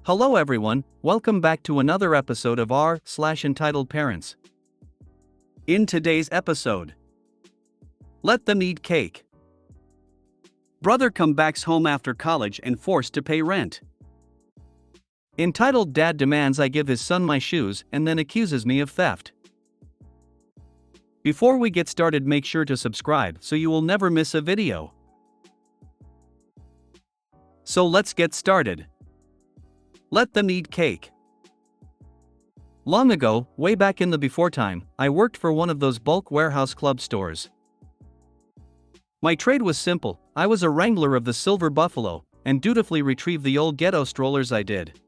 Hello everyone, welcome back to another episode of r/Entitled Parents. In today's episode, let them eat cake. Brother come backs home after college and forced to pay rent. Entitled dad demands I give his son my shoes and then accuses me of theft. Before we get started, make sure to subscribe so you will never miss a video. So let's get started. Let them eat cake. Long ago, way back in the before time, I worked for one of those bulk warehouse club stores. My trade was simple. I was a wrangler of the silver buffalo, and dutifully retrieved the old ghetto strollers I did.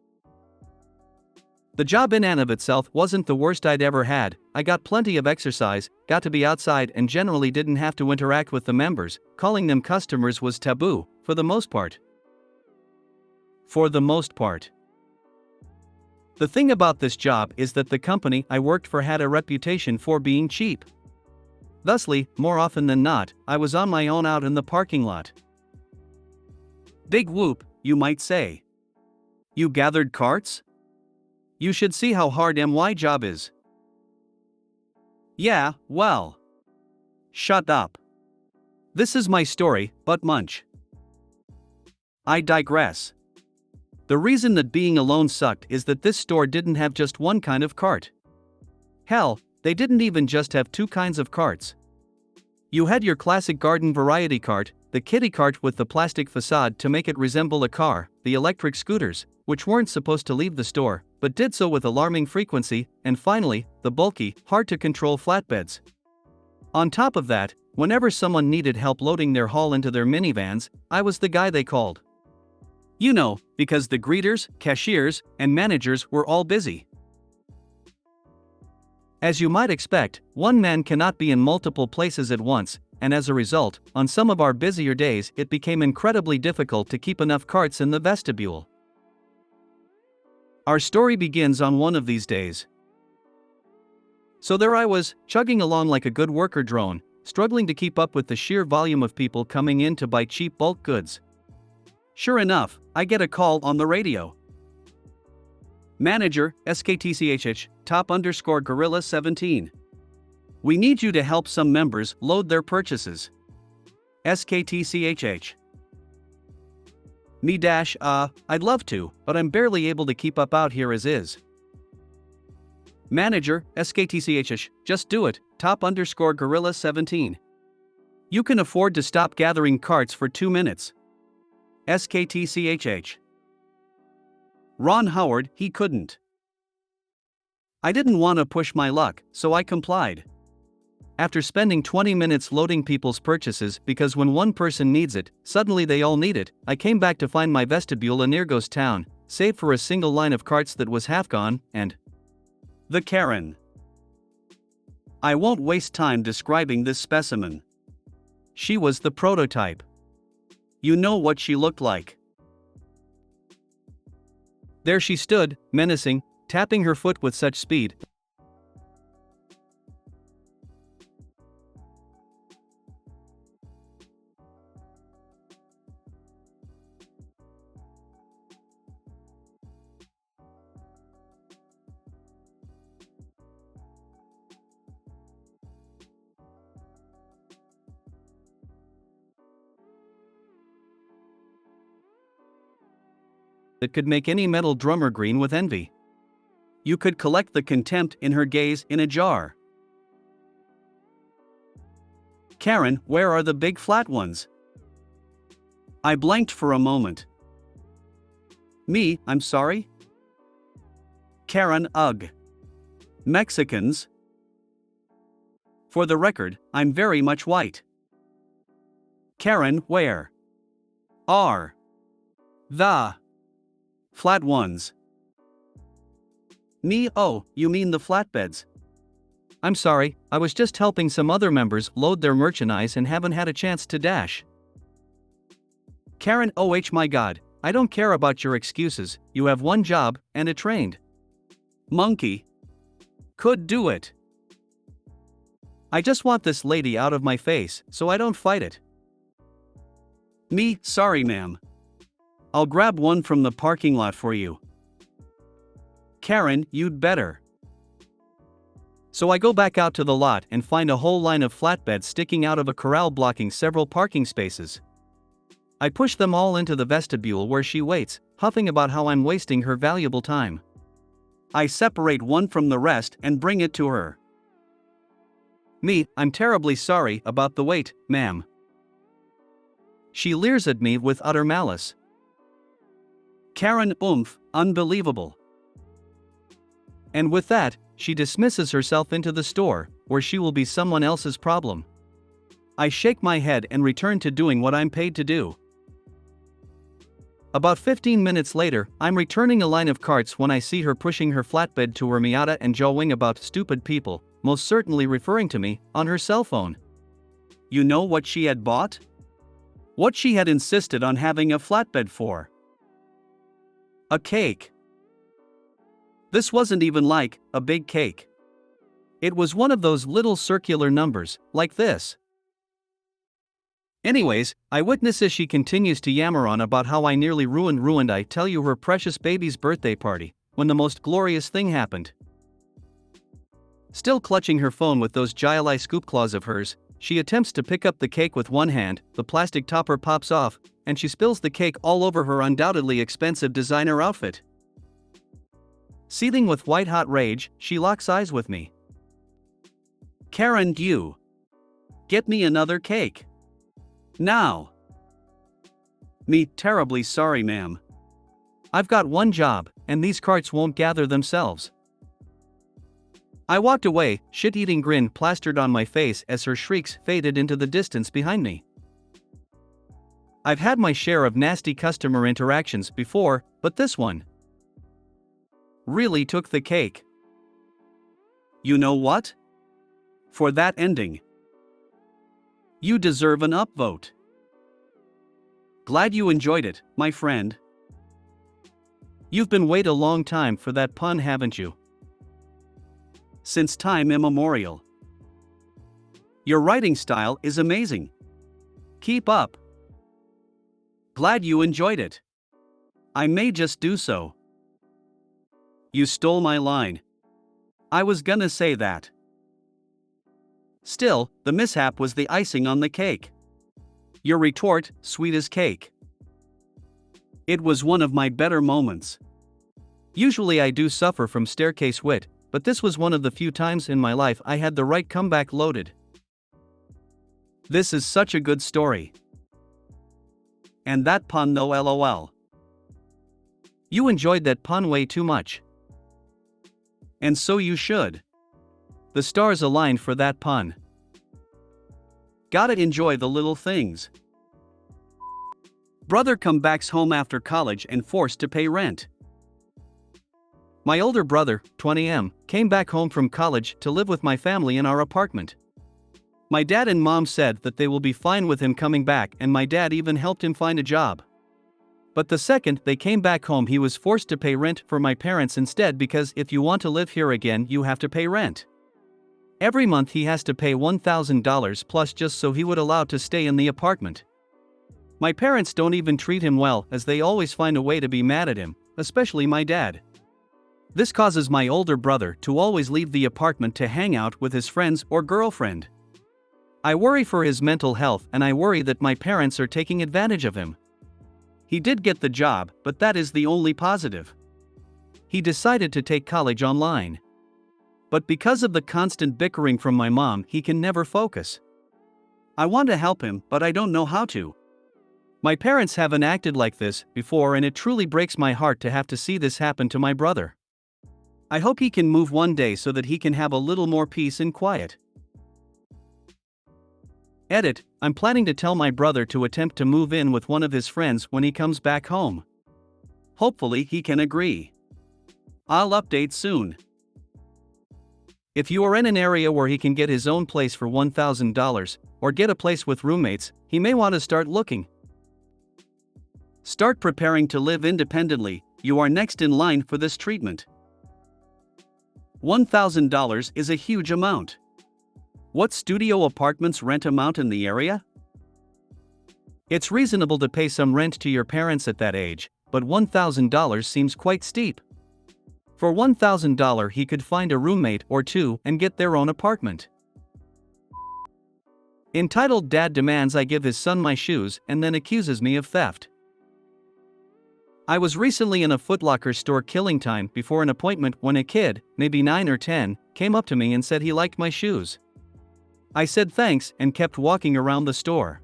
The job in and of itself wasn't the worst I'd ever had. I got plenty of exercise, got to be outside, and generally didn't have to interact with the members. Calling them customers was taboo, for the most part. The thing about this job is that the company I worked for had a reputation for being cheap. Thusly, more often than not, I was on my own out in the parking lot. Big whoop, you might say. You gathered carts? You should see how hard my job is. Yeah, well. Shut up. This is my story, but munch. I digress. The reason that being alone sucked is that this store didn't have just one kind of cart. Hell, they didn't even just have two kinds of carts. You had your classic garden variety cart, the kiddie cart with the plastic facade to make it resemble a car, the electric scooters, which weren't supposed to leave the store, but did so with alarming frequency, and finally, the bulky, hard-to-control flatbeds. On top of that, whenever someone needed help loading their haul into their minivans, I was the guy they called. You know, because the greeters, cashiers, and managers were all busy. As you might expect, one man cannot be in multiple places at once, and as a result, on some of our busier days it became incredibly difficult to keep enough carts in the vestibule. Our story begins on one of these days. So there I was, chugging along like a good worker drone, struggling to keep up with the sheer volume of people coming in to buy cheap bulk goods. Sure enough, I get a call on the radio. Manager, SKTCHH, top_gorilla 17. We need you to help some members load their purchases. SKTCHH. Me dash, I'd love to, but I'm barely able to keep up out here as is. Manager, SKTCHH, just do it, top_gorilla 17. You can afford to stop gathering carts for 2 minutes. SKTCHH. Ron Howard, he couldn't. I didn't want to push my luck, so I complied. After spending 20 minutes loading people's purchases because when one person needs it, suddenly they all need it, I came back to find my vestibule a near ghost town, save for a single line of carts that was half gone, and the Karen. I won't waste time describing this specimen. She was the prototype. You know what she looked like. There she stood, menacing, tapping her foot with such speed that could make any metal drummer green with envy. You could collect the contempt in her gaze in a jar. Karen, where are the big flat ones? I blanked for a moment. Me, I'm sorry? Karen, ugh. Mexicans? For the record, I'm very much white. Karen, where are the flat ones? Me, oh, you mean the flatbeds. I'm sorry, I was just helping some other members load their merchandise and haven't had a chance to dash. Karen, oh my god, I don't care about your excuses, you have one job, and a trained monkey could do it. I just want this lady out of my face, so I don't fight it. Me, sorry ma'am. I'll grab one from the parking lot for you. Karen, you'd better. So I go back out to the lot and find a whole line of flatbeds sticking out of a corral blocking several parking spaces. I push them all into the vestibule where she waits, huffing about how I'm wasting her valuable time. I separate one from the rest and bring it to her. I'm terribly sorry about the wait, ma'am. She leers at me with utter malice. Karen, unbelievable. And with that, she dismisses herself into the store, where she will be someone else's problem. I shake my head and return to doing what I'm paid to do. About 15 minutes later, I'm returning a line of carts when I see her pushing her flatbed to her Miata and jawing about stupid people, most certainly referring to me, on her cell phone. You know what she had bought? What she had insisted on having a flatbed for? A cake. This wasn't even like a big cake. It was one of those little circular numbers, like this. Anyways, I witness as she continues to yammer on about how I nearly ruined I tell you her precious baby's birthday party, when the most glorious thing happened. Still clutching her phone with those Jili scoop claws of hers, she attempts to pick up the cake with one hand, the plastic topper pops off, and she spills the cake all over her undoubtedly expensive designer outfit. Seething with white-hot rage, she locks eyes with me. Karen, you. Get me another cake. Now. Terribly sorry, ma'am. I've got one job, and these carts won't gather themselves. I walked away, shit-eating grin plastered on my face as her shrieks faded into the distance behind me. I've had my share of nasty customer interactions before, but this one really took the cake. You know what? For that ending, you deserve an upvote. Glad you enjoyed it, my friend. You've been waiting a long time for that pun, haven't you? Since time immemorial. Your writing style is amazing. Keep up. Glad you enjoyed it. I may just do so. You stole my line. I was gonna say that. Still, the mishap was the icing on the cake. Your retort, sweet as cake. It was one of my better moments. Usually I do suffer from staircase wit, but this was one of the few times in my life I had the right comeback loaded. This is such a good story. And that pun though, lol. You enjoyed that pun way too much. And so you should. The stars aligned for that pun. Gotta enjoy the little things. Brother comes back home after college and forced to pay rent. My older brother, 20M, came back home from college to live with my family in our apartment. My dad and mom said that they will be fine with him coming back, and my dad even helped him find a job. But the second they came back home, he was forced to pay rent for my parents instead, because if you want to live here again, you have to pay rent. Every month he has to pay $1,000 plus just so he would allow to stay in the apartment. My parents don't even treat him well, as they always find a way to be mad at him, especially my dad. This causes my older brother to always leave the apartment to hang out with his friends or girlfriend. I worry for his mental health, and I worry that my parents are taking advantage of him. He did get the job, but that is the only positive. He decided to take college online. But because of the constant bickering from my mom, he can never focus. I want to help him, but I don't know how to. My parents haven't acted like this before, and it truly breaks my heart to have to see this happen to my brother. I hope he can move one day so that he can have a little more peace and quiet. Edit: I'm planning to tell my brother to attempt to move in with one of his friends when he comes back home. Hopefully he can agree. I'll update soon. If you are in an area where he can get his own place for $1,000, or get a place with roommates, he may want to start looking. Start preparing to live independently, you are next in line for this treatment. $1,000 is a huge amount. What studio apartments rent amount in the area? It's reasonable to pay some rent to your parents at that age, but $1,000 seems quite steep. For $1,000 he could find a roommate or two and get their own apartment. Entitled Dad Demands I Give His Son My Shoes and Then Accuses Me of Theft. I was recently in a Foot Locker store killing time before an appointment when a kid, maybe 9 or 10, came up to me and said he liked my shoes. I said thanks and kept walking around the store.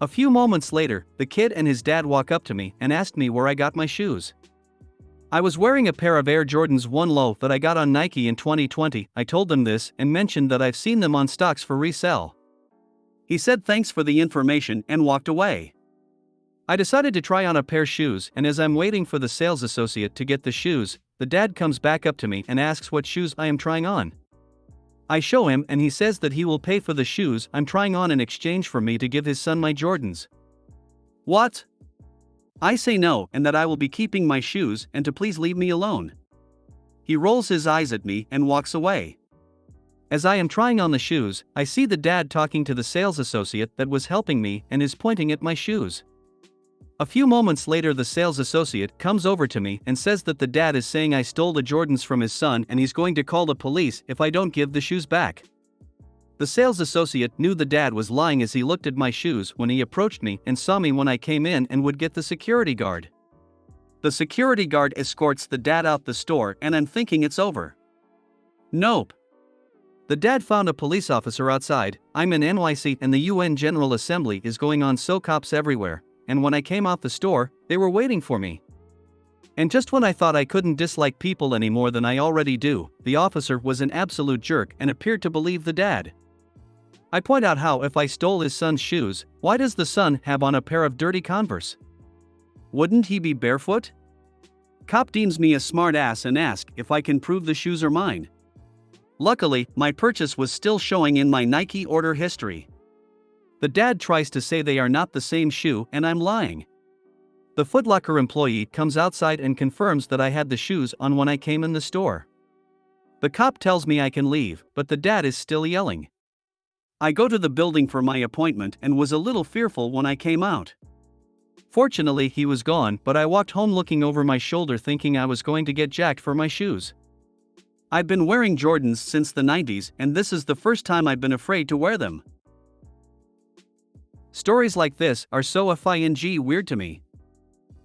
A few moments later, the kid and his dad walk up to me and asked me where I got my shoes. I was wearing a pair of Air Jordans 1 Low that I got on Nike in 2020. I told them this and mentioned that I've seen them on stocks for resale. He said thanks for the information and walked away. I decided to try on a pair of shoes, and as I'm waiting for the sales associate to get the shoes, the dad comes back up to me and asks what shoes I am trying on. I show him and he says that he will pay for the shoes I'm trying on in exchange for me to give his son my Jordans. What? I say no and that I will be keeping my shoes and to please leave me alone. He rolls his eyes at me and walks away. As I am trying on the shoes, I see the dad talking to the sales associate that was helping me and is pointing at my shoes. A few moments later the sales associate comes over to me and says that the dad is saying I stole the Jordans from his son and he's going to call the police if I don't give the shoes back. The sales associate knew the dad was lying as he looked at my shoes when he approached me and saw me when I came in and would get the security guard. The security guard escorts the dad out the store and I'm thinking it's over. Nope. The dad found a police officer outside. I'm in NYC and the UN General Assembly is going on, so cops everywhere, and when I came out the store, they were waiting for me. And just when I thought I couldn't dislike people any more than I already do, the officer was an absolute jerk and appeared to believe the dad. I point out how if I stole his son's shoes, why does the son have on a pair of dirty Converse? Wouldn't he be barefoot? Cop deems me a smart ass and asks if I can prove the shoes are mine. Luckily, my purchase was still showing in my Nike order history. The dad tries to say they are not the same shoe and I'm lying. The Foot Locker employee comes outside and confirms that I had the shoes on when I came in the store. The cop tells me I can leave, but the dad is still yelling. I go to the building for my appointment and was a little fearful when I came out. Fortunately he was gone, but I walked home looking over my shoulder thinking I was going to get jacked for my shoes. I've been wearing Jordans since the 90s and this is the first time I've been afraid to wear them. Stories like this are so f***ing weird to me.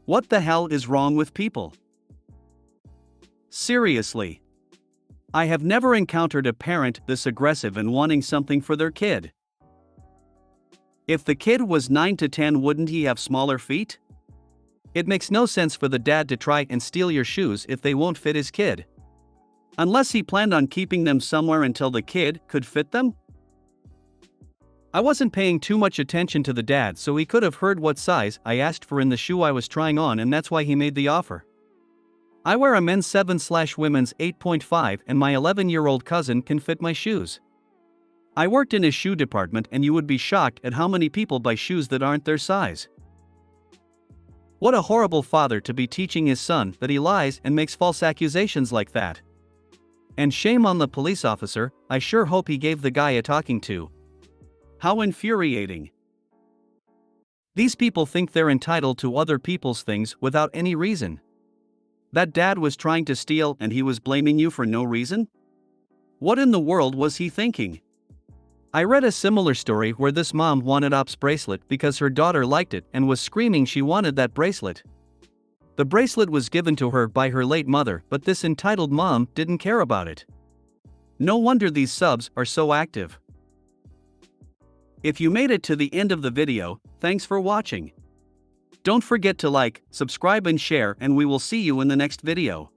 What the hell is wrong with people? Seriously. I have never encountered a parent this aggressive and wanting something for their kid. If the kid was 9 to 10, wouldn't he have smaller feet? It makes no sense for the dad to try and steal your shoes if they won't fit his kid. Unless he planned on keeping them somewhere until the kid could fit them? I wasn't paying too much attention to the dad, so he could have heard what size I asked for in the shoe I was trying on, and that's why he made the offer. I wear a men's 7/women's 8.5 and my 11-year-old cousin can fit my shoes. I worked in a shoe department and you would be shocked at how many people buy shoes that aren't their size. What a horrible father to be teaching his son that he lies and makes false accusations like that. And shame on the police officer. I sure hope he gave the guy a talking to. How infuriating. These people think they're entitled to other people's things without any reason. That dad was trying to steal and he was blaming you for no reason? What in the world was he thinking? I read a similar story where this mom wanted Op's bracelet because her daughter liked it and was screaming she wanted that bracelet. The bracelet was given to her by her late mother, but this entitled mom didn't care about it. No wonder these subs are so active. If you made it to the end of the video, thanks for watching. Don't forget to like, subscribe and share, and we will see you in the next video.